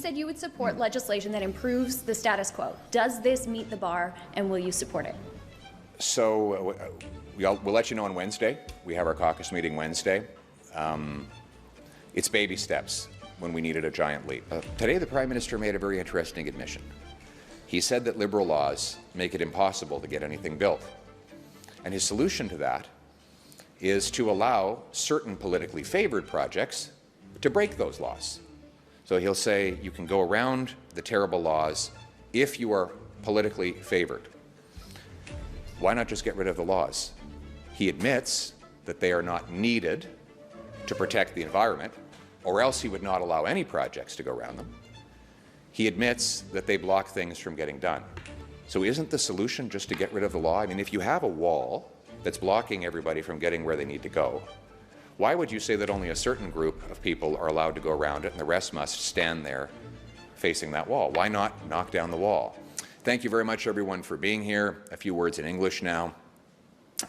said you would support legislation that improves the status quo. Does this meet the bar, and will you support it? So we'll let you know on Wednesday. We have our caucus meeting Wednesday. It's baby steps when we needed a giant leap. Today, the Prime Minister made a very interesting admission. He said that Liberal laws make it impossible to get anything built. And his solution to that is to allow certain politically favored projects to break those laws. So he'll say you can go around the terrible laws if you are politically favored. Why not just get rid of the laws? He admits that they are not needed to protect the environment, or else he would not allow any projects to go around them. He admits that they block things from getting done. So isn't the solution just to get rid of the law? I mean, if you have a wall that's blocking everybody from getting where they need to go, why would you say that only a certain group of people are allowed to go around it and the rest must stand there facing that wall? Why not knock down the wall? Thank you very much, everyone, for being here. A few words in English now.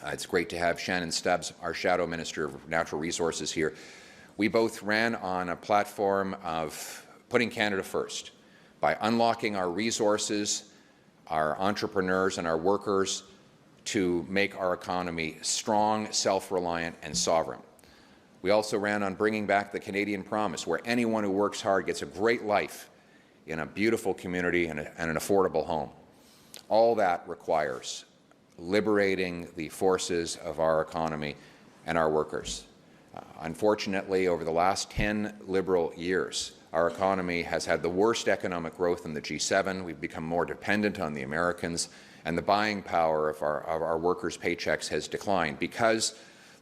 It's great to have Shannon Stubbs, our Shadow Minister of Natural Resources, here. We both ran on a platform of putting Canada first by unlocking our resources, our entrepreneurs and our workers to make our economy strong, self-reliant and sovereign. We also ran on bringing back the Canadian promise, where anyone who works hard gets a great life in a beautiful community and an affordable home. All that requires liberating the forces of our economy and our workers. Unfortunately, over the last 10 Liberal years, our economy has had the worst economic growth in the G7. We've become more dependent on the Americans, and the buying power of our workers' paychecks has declined because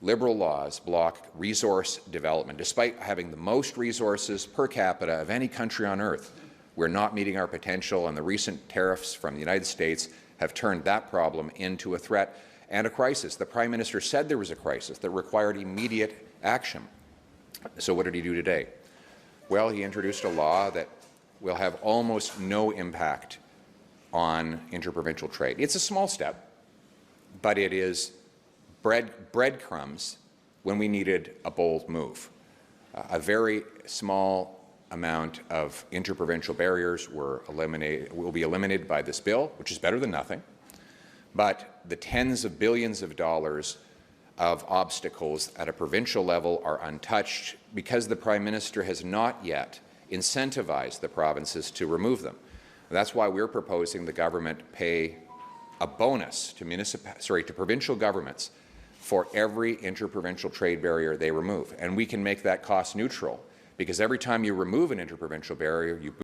Liberal laws block resource development. Despite having the most resources per capita of any country on earth, we're not meeting our potential, and the recent tariffs from the United States have turned that problem into a threat and a crisis. The Prime Minister said there was a crisis that required immediate action. So what did he do today? Well, he introduced a law that will have almost no impact on interprovincial trade. It's a small step, but it is breadcrumbs when we needed a bold move. A very small amount of interprovincial barriers will be eliminated by this bill, which is better than nothing. But the tens of billions of dollars of obstacles at a provincial level are untouched because the Prime Minister has not yet incentivized the provinces to remove them. That's why we're proposing the government pay a bonus to provincial governments for every interprovincial trade barrier they remove. And we can make that cost neutral, because every time you remove an interprovincial barrier, you